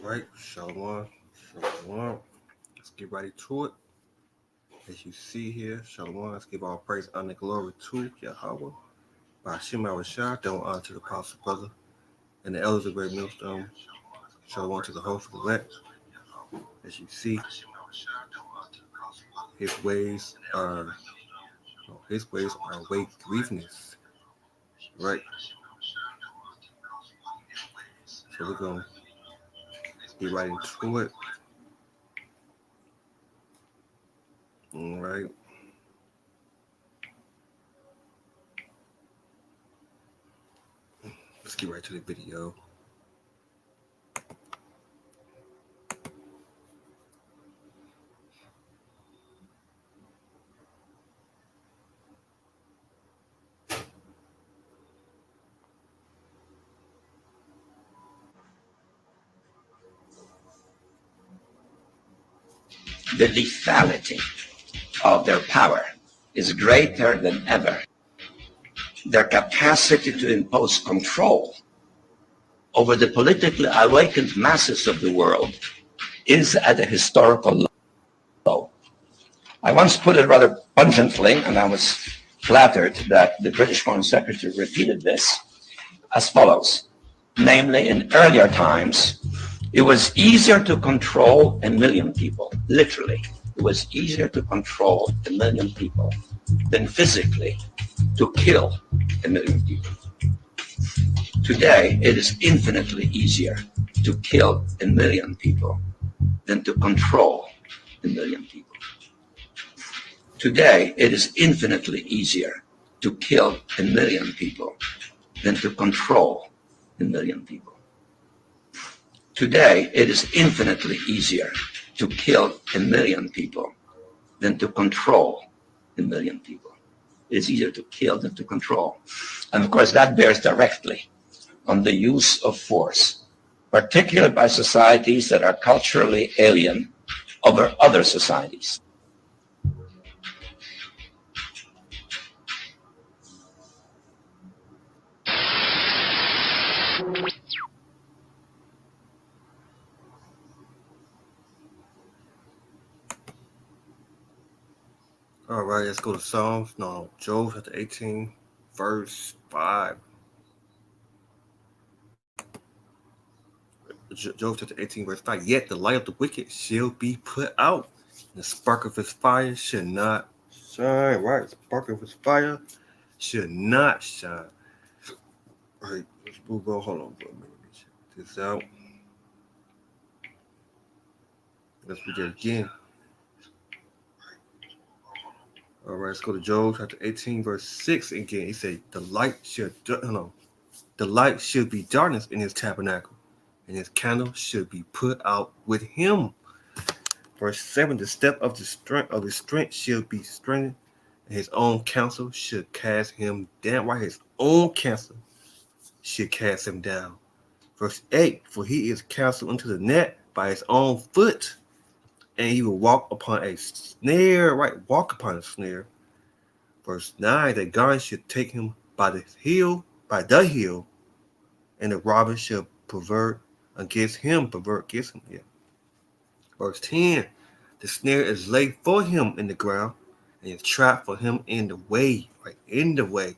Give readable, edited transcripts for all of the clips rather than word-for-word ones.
Right, Shalom, Shalom. Let's get right to it. As you see here, Shalom, let's give all praise, honor, glory to Yahweh. By Shema Rashad, don't honor to the apostle brother and the elders of Great Millstone. Shalom to the host of elect. As you see, his ways are way grievous. Right. So we're gonna get right into it. All right. Let's get right to the video. The lethality of their power is greater than ever. Their capacity to impose control over the politically awakened masses of the world is at a historical low. I once put it rather pungently, and I was flattered that the British Foreign Secretary repeated this, as follows. Namely, in earlier times, it was easier to control a million people, literally. It was easier to control a million people than physically to kill a million people. Today, it is infinitely easier to kill a million people than to control a million people. Today, it is infinitely easier to kill a million people than to control a million people. Today, it is infinitely easier to kill a million people than to control a million people. It is easier to kill than to control. And of course, that bears directly on the use of force, particularly by societies that are culturally alien over other societies. All right, let's go to Psalms. No, Job chapter 18, verse 5. Job chapter 18, verse 5. Yet the light of the wicked shall be put out, and the spark of his fire should not shine. Right, the spark of his fire should not shine. All right, let's move on. Hold on for a minute. Let me check this out. Let's read it again. All right, let's go to Job chapter 18, verse 6 again. He said, the light should be darkness in his tabernacle, and his candle should be put out with him. Verse 7, the step of the strength of his strength shall be strengthened, and his own counsel should cast him down. Right, his own counsel should cast him down. Verse 8, for he is cast into the net by his own foot, and he will walk upon a snare. Right, walk upon a snare. Verse 9, that God should take him by the heel, and the robber shall pervert against him. Yeah. Verse 10, the snare is laid for him in the ground, and his trap for him in the way. Right, in the way.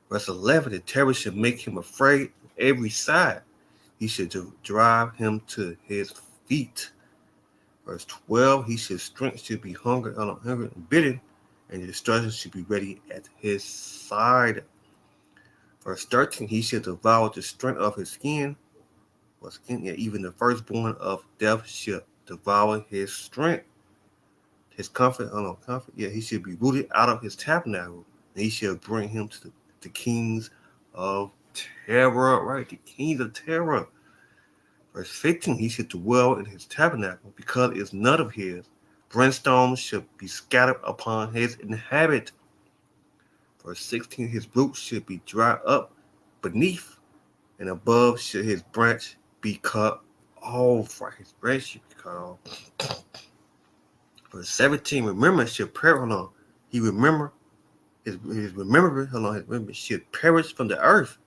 Verse 11, the terror should make him afraid on every side. He should drive him to his feet. Verse 12, his strength should be hungry and bidden, and destruction should be ready at his side. Verse 13, he shall devour the strength of his skin. Even the firstborn of death shall devour his strength. His comfort. He should be rooted out of his tabernacle, and he shall bring him to the kings of terror. Right, the kings of terror. Verse 15, he should dwell in his tabernacle, because it is none of his. Brimstone shall be scattered upon his inhabit. Verse 16, his roots should be dried up beneath, and above should his branch be cut off. Right, his branch should be cut off. Verse 17, remembrance should perish. His remembrance should perish from the earth.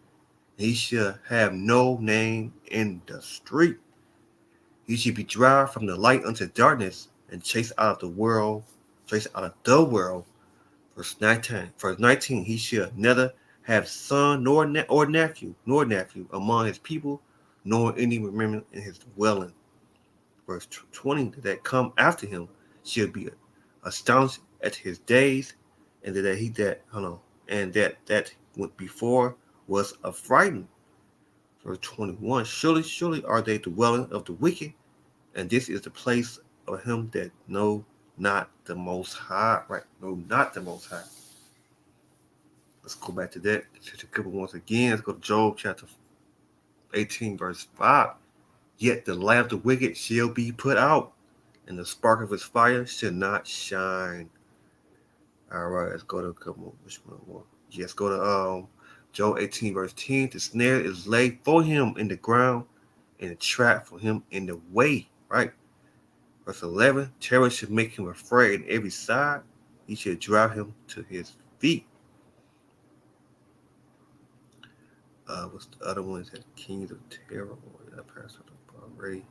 He shall have no name in the street. He should be driven from the light unto darkness and chased out of the world, chased out of the world. Verse 19. Verse 19. He shall neither have son nor nephew among his people, nor any remembrance in his dwelling. Verse 20. That come after him shall be astonished at his days, and that he that hold on, and that went before was affrighted. Verse 21. Surely, surely are they the dwelling of the wicked, and this is the place of him that know not the Most High. Right? Know not the Most High. Let's go back to that. To couple once again. Let's go to Job chapter 18, verse 5. Yet the light of the wicked shall be put out, and the spark of his fire shall not shine. All right, let's go to a couple more. Which one more? Yes, go to Job 18, verse 10. The snare is laid for him in the ground, and a trap for him in the way. Right? Verse 11. Terror should make him afraid on every side. He should drive him to his feet. What's the other one? Is that Kings of Terror? Or did I pass it up already?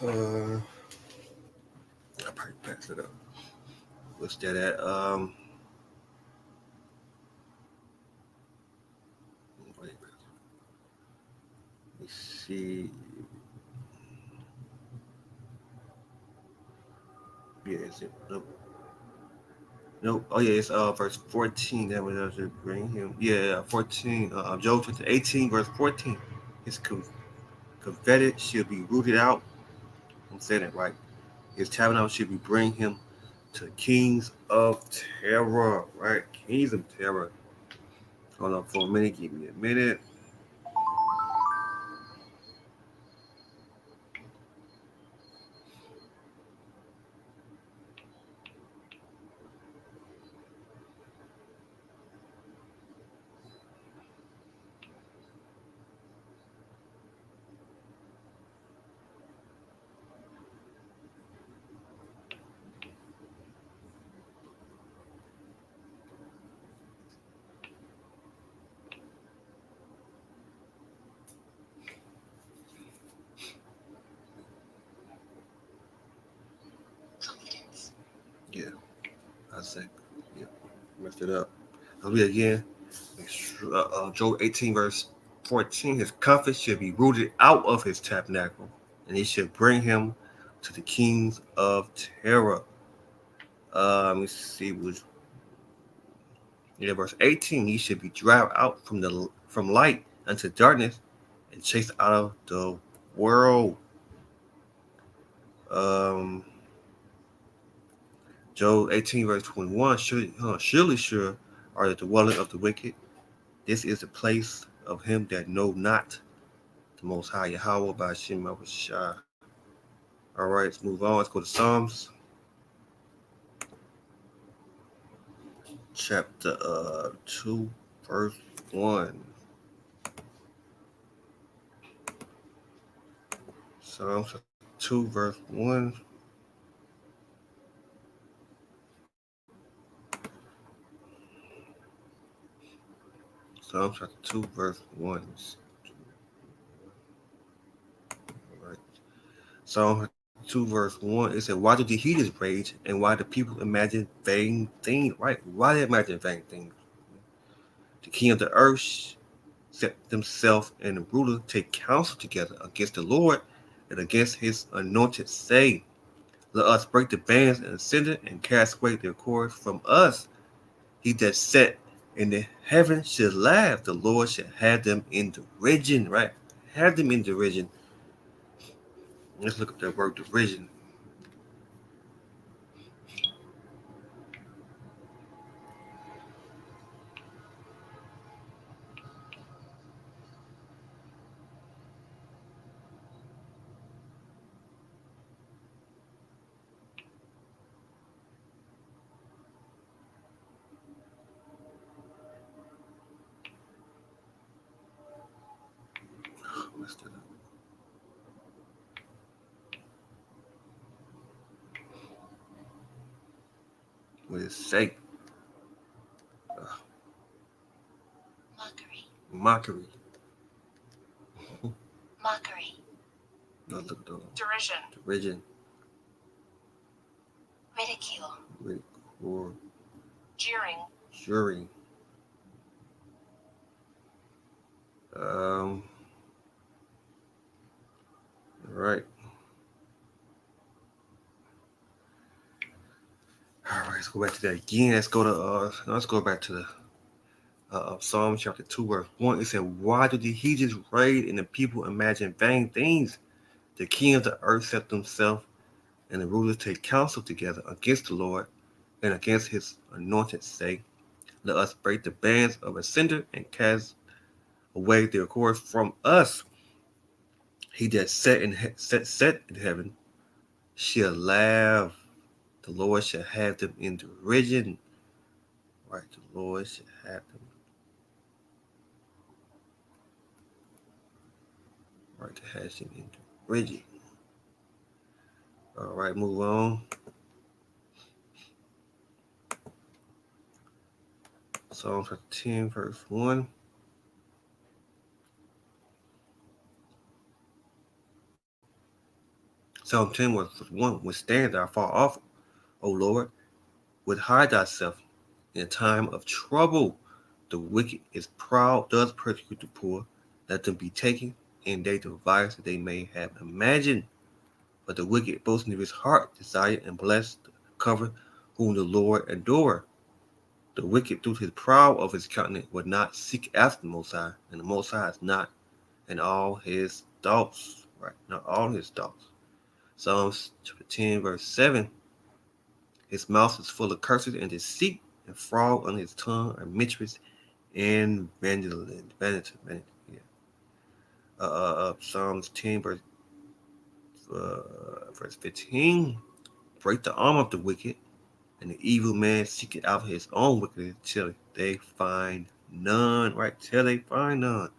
Uh, I probably passed it up. What's that at? Wait, let me see. Yeah, is it? Nope. Nope. Oh yeah, it's verse 14. That was to bring him. Yeah, 14. Job chapter 18, verse 14. His coveted should be rooted out. I'm saying it right. His tabernacle should be bring him to kings of terror. Right, kings of terror. Hold on for a minute. Give me a minute. Yeah, I say. Yeah, messed it up. I'll read again. Job 18, verse 14. His comfort should be rooted out of his tabernacle, and he should bring him to the kings of terror. Let me see. Verse 18. He should be driven out from light unto darkness and chased out of the world. Um, Job 18, verse 21. Surely sure are the dwelling of the wicked. This is the place of him that know not the Most High Yahweh by Shem Shah. All right, let's move on. Let's go to Psalms chapter 2, verse 1. Psalms 2, verse 1. Psalms chapter 2, verse 1. All right. Psalm 2, verse 1. It said, why do the heathens rage and why do people imagine vain things? Right? Why they imagine vain things? The king of the earth set themselves and the ruler take counsel together against the Lord and against his anointed, saying, let us break the bands and ascend and cast away their cords from us. He that sat in the heaven should laugh. The Lord should have them in derision, right? Have them in derision. Let's look at that word derision. What's that? What does it say? Mockery. mockery, No, look at the derision, derision, ridicule, or jeering, jury. Right. All right, let's go back to that again. Let's go back to the Psalm chapter 2, verse 1. It said, why do the heathens rage and the people imagine vain things? The king of the earth set themselves, and the rulers take counsel together against the Lord and against his anointed, say, let us break the bands of a cinder and cast away their cords from us. He that set in heaven shall laugh. The Lord shall have them in derision. Right, the Lord shall have them. Right, to have them in derision. All right, move on. Psalm chapter 10, verse 1. Psalm 10 was 1. Withstand thou far off, O Lord, would hide thyself in a time of trouble. The wicked is proud, does persecute the poor. Let them be taken, and they devise that they may have imagined. But the wicked boasting of his heart desire and bless the cover whom the Lord adore. The wicked through his proud of his countenance would not seek after the Most High, and the Most High is not in all his thoughts. Right, not all his thoughts. Psalms chapter 10, verse 7. His mouth is full of curses and deceit, and fraud on his tongue are miseries and vanity. Yeah. Psalms 10, verse 15. Break the arm of the wicked, and the evil man seeketh out his own wickedness till they find none. Right, till they find none.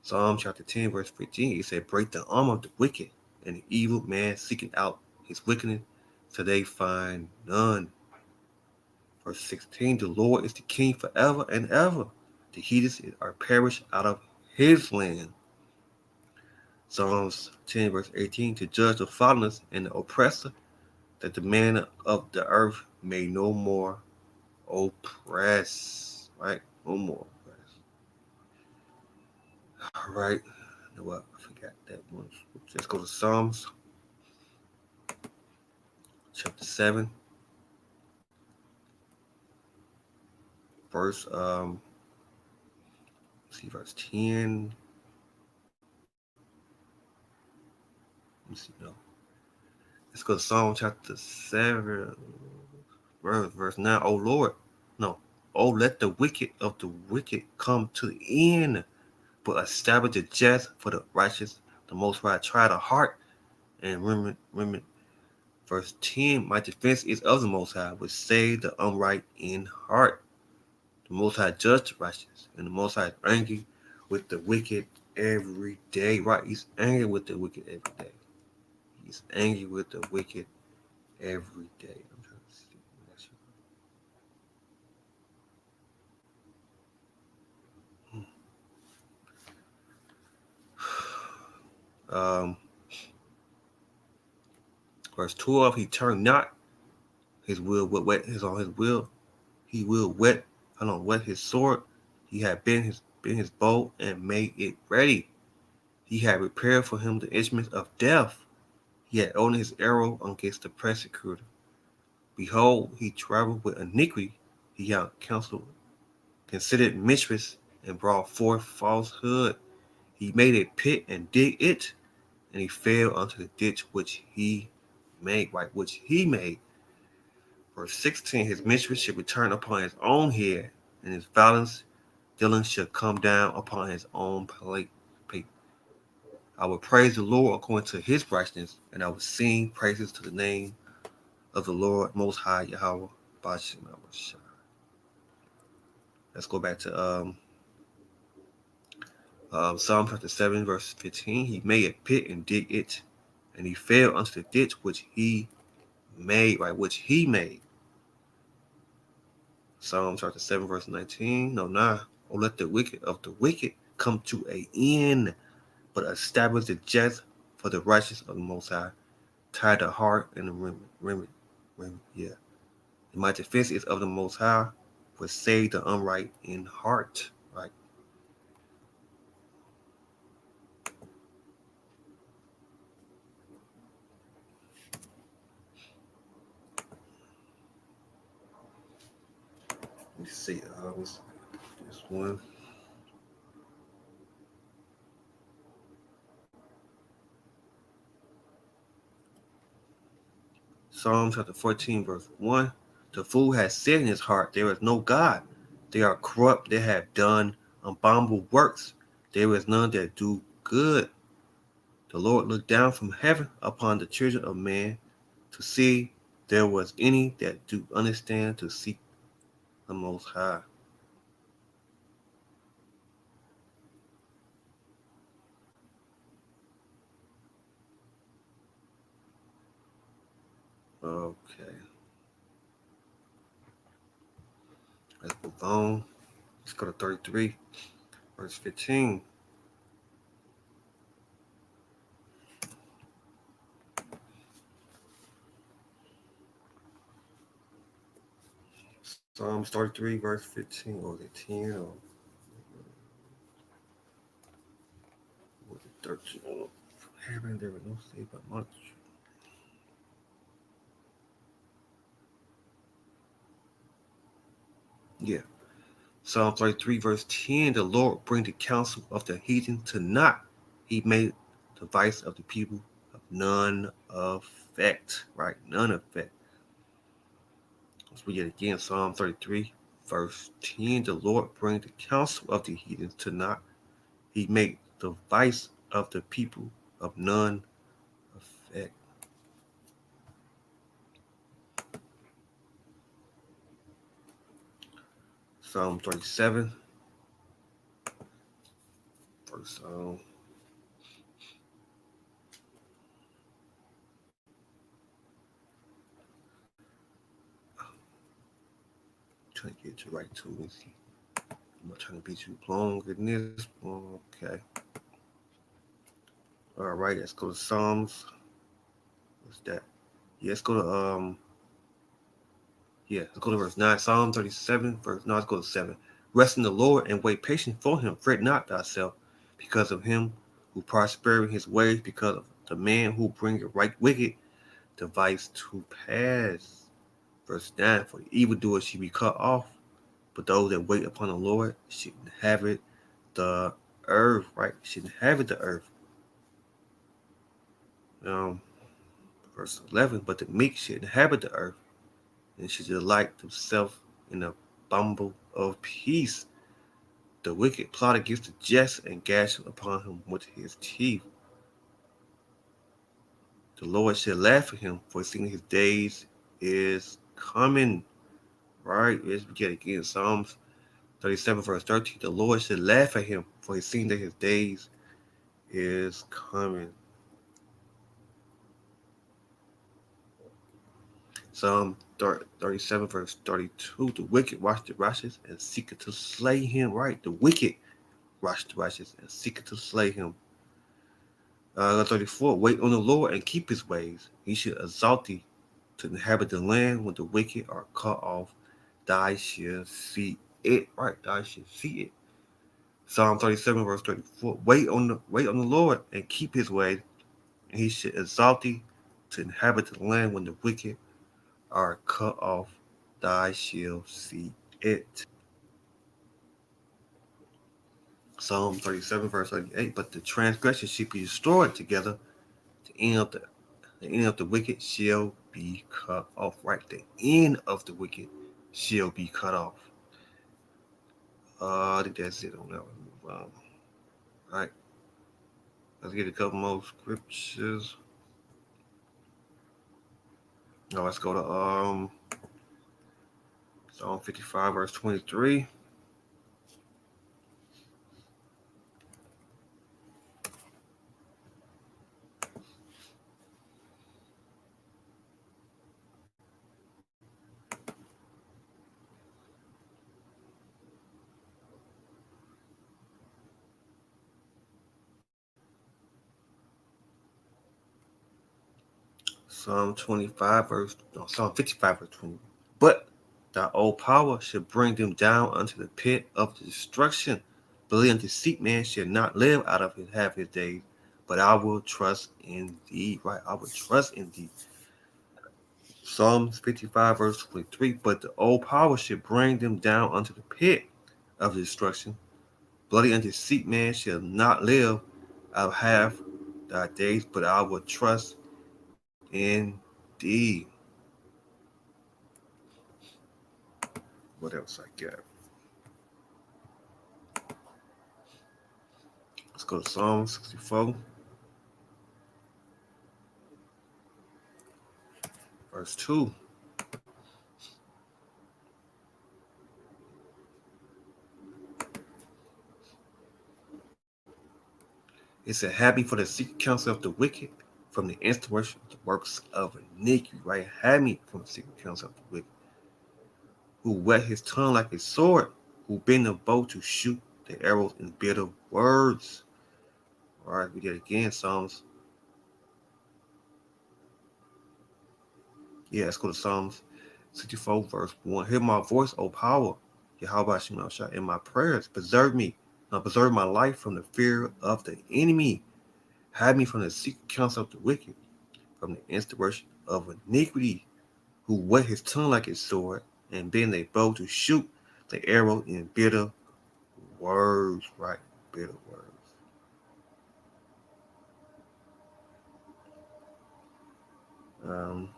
Psalm chapter 10, verse 15. It said, break the arm of the wicked, and the evil man seeking out his wickedness till they find none. Verse 16, the Lord is the king forever and ever. The heathens are perished out of his land. Psalms 10, verse 18, to judge the fatherless and the oppressor, that the man of the earth may no more oppress. Right? No more oppress. All right. You know what? I forgot that one. Let's go to Psalms chapter 7, verse see verse 10. Let me see, no. Let's go to Psalm chapter 7, verse 9. Oh Lord, no. Oh, let the wicked of the wicked come to the end, but establish the just for the righteous. The Most High try the heart and remember. Verse 10, my defense is of the Most High, which save the upright in heart. The Most High judge the righteous, and the Most High is angry with the wicked every day. Right? He's angry with the wicked every day. He's angry with the wicked every day. I'm trying to see. Um, verse 12, he turned not his will, but wet his on his will. He will wet his sword. He had been his bow and made it ready. He had prepared for him the instruments of death. He had owned his arrow against the persecutor. Behold, he traveled with iniquity. He had counseled, considered mistress, and brought forth falsehood. He made a pit and dig it, and he fell unto the ditch which he made. Right, which he made. Verse 16, his mistress should return upon his own head, and his violence dealing should come down upon his own plate. I will praise the Lord according to his righteousness, and I will sing praises to the name of the Lord Most High Yahweh. Let's go back to Psalm chapter 7, verse 15. He made a pit and dig it, and he fell unto the ditch which he made, right, which he made. Psalm chapter 7, verse 19. No, 9. Oh, let the wicked of the wicked come to an end, but establish the just for the righteous of the Most High. Tie the heart and the yeah. The mighty defense is of the Most High, but save the unright in heart. Right. Let me see. This one. Psalm chapter 14, verse 1. The fool has said in his heart, there is no God. They are corrupt. They have done abominable works. There is none that do good. The Lord looked down from heaven upon the children of man to see there was any that do understand to seek the Most High. Okay, let's move on. Let's go to 33, verse 15. Psalms 33, verse 15. Or was it 10 or was it 13? Oh, heaven, there was no save but much. Yeah. Psalm 33, verse 10. The Lord bring the counsel of the heathen to naught. He made the vice of the people of none effect. Right? None effect. Let's read it again. Psalm 33, verse 10. The Lord bring the counsel of the heathen to naught. He made the vice of the people of none effect. Psalm 37, verse trying to get you right to it. I'm not trying to be too long in this. Okay. All right, let's go to Psalms. What's that? Yeah, let's go to let's go to verse 9. Psalm 37, verse no, let's go to 7. Rest in the Lord and wait patient for him. Fret not thyself because of him who prosper in his ways, because of the man who bringeth right wicked device to pass. Verse 9. For the evildoer should be cut off, but those that wait upon the Lord should inhabit the earth, right? Should inhabit the earth. Um, verse 11. But the meek should inhabit the earth, and should delight themselves in the bumble of peace. The wicked plot against the just and gash upon him with his teeth. The Lord shall laugh at him, for seeing his days is coming. Right? Let's begin again. Psalms 37, verse 13. The Lord shall laugh at him, for he seeing that his days is coming. Psalm 37, verse 32. The wicked watch the righteous and seek to slay him. Right? The wicked watch the righteous and seek to slay him. 34. Wait on the Lord and keep his ways. He should exalt thee to inhabit the land when the wicked are cut off. Thou shall see it. Right, thou shall see it. Psalm 37, verse 34. Wait on the Lord and keep his way, and he should exalt thee to inhabit the land when the wicked are cut off. Thou shall see it. Psalm 37, verse 38. But the transgression should be destroyed together. The end of the wicked shall be cut off. Right, the end of the wicked shall be cut off. I think that's it on that one. All right, let's get a couple more scriptures. Now let's go to Psalm 55, verse 23. Psalm 55 verse 20. But thy old power shall bring them down unto the pit of destruction. Believe unto seek man shall not live out of his half his days, but I will trust in thee. Right, I will trust in thee. Psalms 55 verse 23. But the old power shall bring them down unto the pit of destruction. Bloody unto seek man shall not live out of half thy days, but I will trust in thee. What else I got? Let's go to Psalm 64, verse 2. It said, happy for the secret counsel of the wicked, from the inspiration of the works of iniquity, right? Had me from the secret counsel of the wicked, who wet his tongue like a sword, who bent a bow to shoot the arrows in bitter words. All right, we did again, Psalms. Yeah, let's go to Psalms 64, verse 1. Hear my voice, O power, Yahweh Shemashah, in my prayers. Preserve me, preserve my life from the fear of the enemy. Hide me from the secret counsel of the wicked, from the inspiration of iniquity, who wet his tongue like a sword, and bent a bow to shoot the arrow in bitter words. Right, bitter words. Um,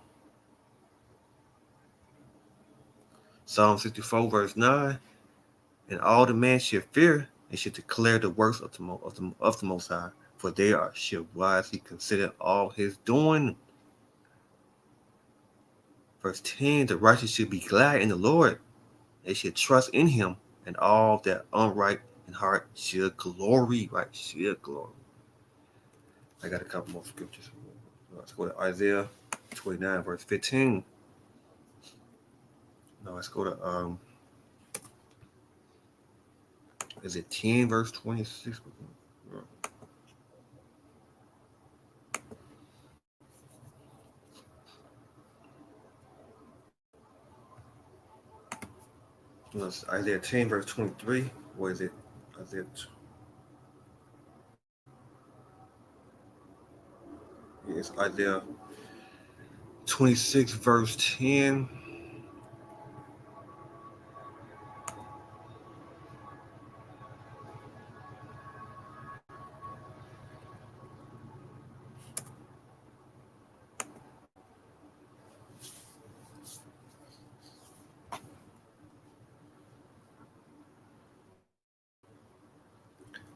Psalm 64, verse 9. And all the man should fear and should declare the works of the Most High, for they are should wisely consider all his doing. Verse 10. The righteous should be glad in the Lord; they should trust in him, and all that unright in heart should glory. Right, should glory. I got a couple more scriptures. Let's go to Isaiah 29, verse 15. No, let's go to is it 10, verse 26? No, it's Isaiah 10, verse 23. Or is it Isaiah? Yeah, it's Isaiah 26, verse 10.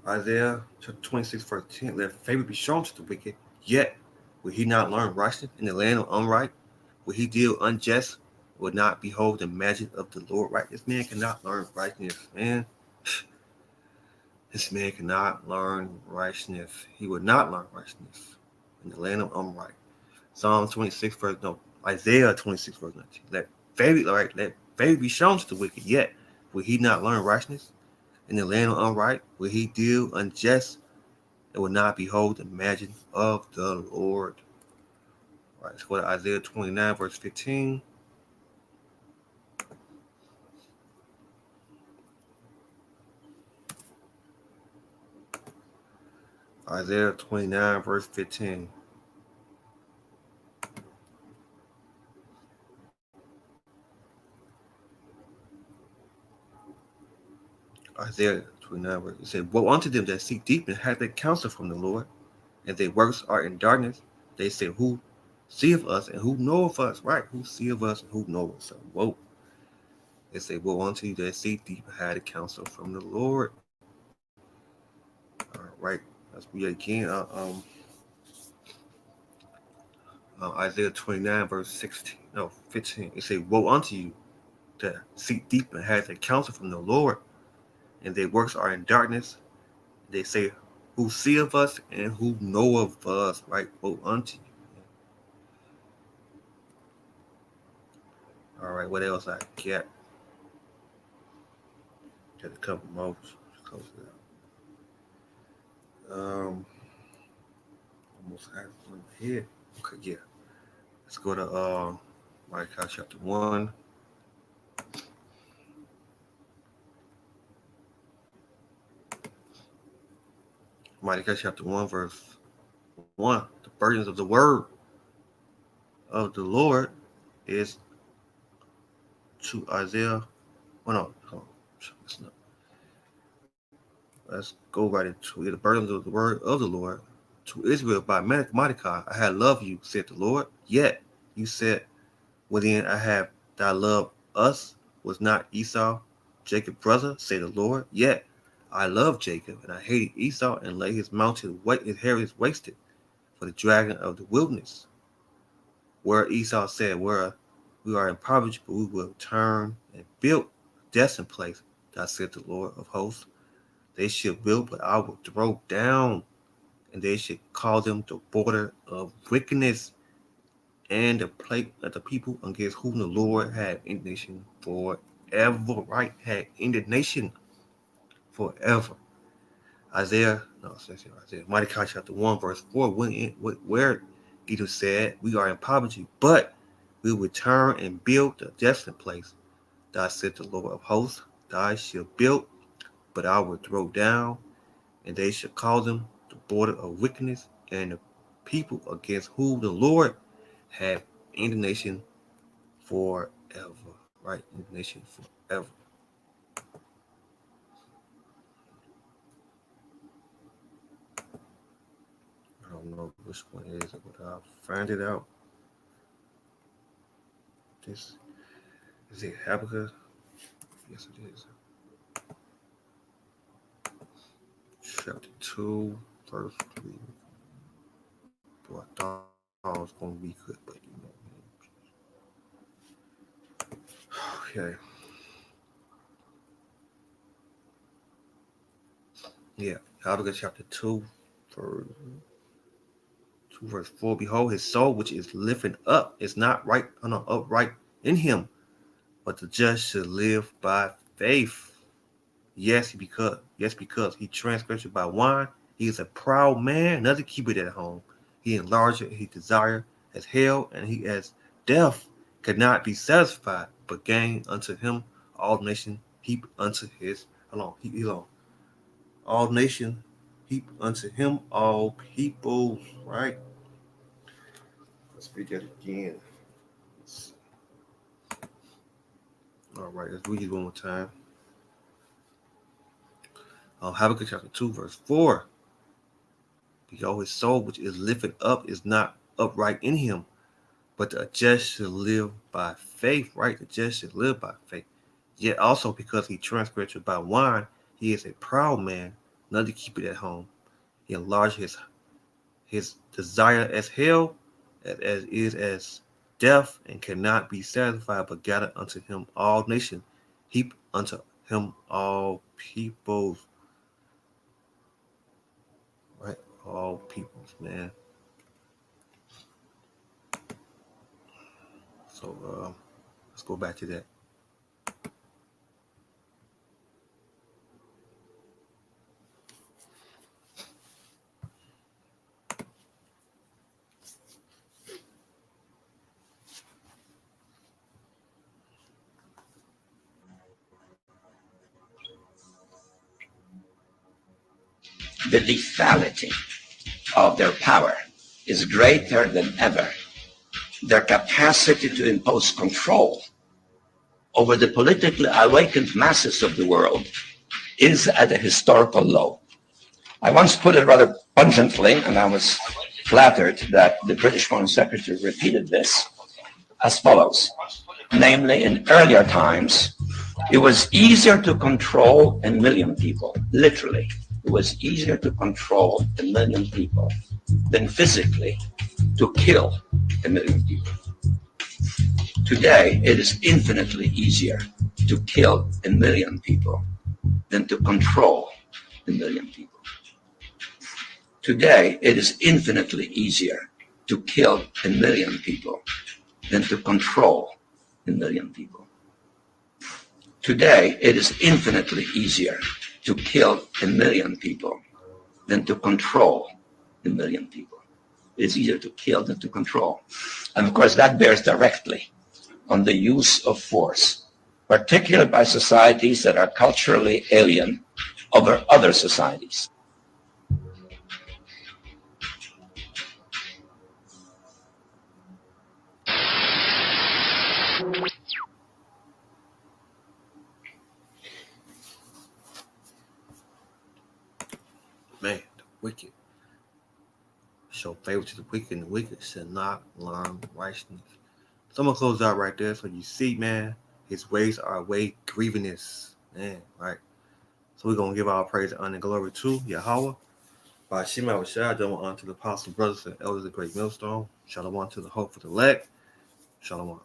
Isaiah chapter 26, verse 10. Let favor be shown to the wicked, yet will he not learn righteousness in the land of unright? Will he deal unjust? Will not behold the magic of the Lord? Right? This man cannot learn righteousness, man. This man cannot learn righteousness. He would not learn righteousness in the land of unright. Psalm 26, verse no, Isaiah 26, verse 19. Let favor be shown to the wicked, yet will he not learn righteousness? In the land of unright, will he deal unjust and will not behold the magic of the Lord? All right, let's go to Isaiah 29, verse 15. Isaiah 29, verse 15. Isaiah 29, verse it said, woe unto them that seek deep and have their counsel from the Lord, and their works are in darkness. They say, who seeth us and who knoweth us? Right, who seeth us and who knoweth us? So, whoa. They say, woe unto you that seek deep and have the counsel from the Lord. All right, let's read again. Isaiah 29, verse 16, no, 15. It say, woe unto you that seek deep and have their counsel from the Lord, and their works are in darkness. They say, who see of us and who know of us, right? Woe unto you. All right, what else I got? Got a couple more. Close it out. Almost had one here. Okay, yeah. Let's go to Malachi chapter 1. Malachi chapter 1, verse 1. The burdens of the word of the Lord is to Isaiah. Oh no, hold on. Let's go right into it. The burdens of the word of the Lord to Israel by Mordecai. I had loved you, said the Lord. Yet you said, within I have thy love us. Was not Esau Jacob's brother, said the Lord. Yet I love Jacob, and I hated Esau, and laid his mountain his heritage wasted for the dragon of the wilderness. Where Esau said, where we are impoverished, but we will turn and build a destined place. Thus said the Lord of hosts. They shall build, but I will throw down, and they should call them the border of wickedness, and the plague of the people against whom the Lord had indignation forever. Right? Had indignation forever. Isaiah, Malachi chapter 1, verse 4, where Edom said, we are in poverty, but we will return and build the desolate place. Thus said the Lord of hosts, thou shalt build, but I will throw down, and they shall call them the border of wickedness, and the people against whom the Lord had indignation forever. Right? Indignation forever. I don't know which one it is, but I'll find it out. This is it Habakkuk? Yes, it is. Chapter 2, verse 3. Boy, I thought it was going to be good, but Okay. Yeah. Habakkuk chapter 2, verse 2, verse 4. Behold, his soul which is lifted up is not right, upright in him, but the just shall live by faith. Because he transgressed by wine, he is a proud man, nothing keep it at home. He enlarged his desire as hell, and he as death could not be satisfied, but gain unto him all nations heap unto his alone. All nations heap unto him all peoples. Right? Let's read that again. All right, let's read it one more time. Habakkuk chapter 2, verse 4. Behold, his soul which is lifted up is not upright in him, but the just shall live by faith. Right? The just shall live by faith. Yet also because he transgressed by wine, he is a proud man, none to keep it at home. He enlarged his desire as hell, as is as death, and cannot be satisfied, but gather unto him all nations, heap unto him all peoples. Right? All peoples, man. So let's go back to that. The lethality of their power is greater than ever. Their capacity to impose control over the politically awakened masses of the world is at a historical low. I once put it rather pungently, and I was flattered that the British Foreign Secretary repeated this as follows. Namely, in earlier times, it was easier to control a million people, literally. It was easier to control a million people than physically to kill a million people. Today, it is infinitely easier to kill a million people than to control a million people. Today, it is infinitely easier to kill a million people than to control a million people. Today, it is infinitely easier to kill a million people than to control a million people. It's easier to kill than to control. And of course, that bears directly on the use of force, particularly by societies that are culturally alien over other societies. Man, the wicked show favor to the wicked, and the wicked shall not learn righteousness. So I'm gonna close out right there. So you see, man, his ways are way grievous. Man, right? So we're gonna give our praise and honor and glory to Yahweh. By Shema Rashad, Shalom unto the apostle brothers and elders of Great Millstone. Shalom to the hope for the elect. Shalom.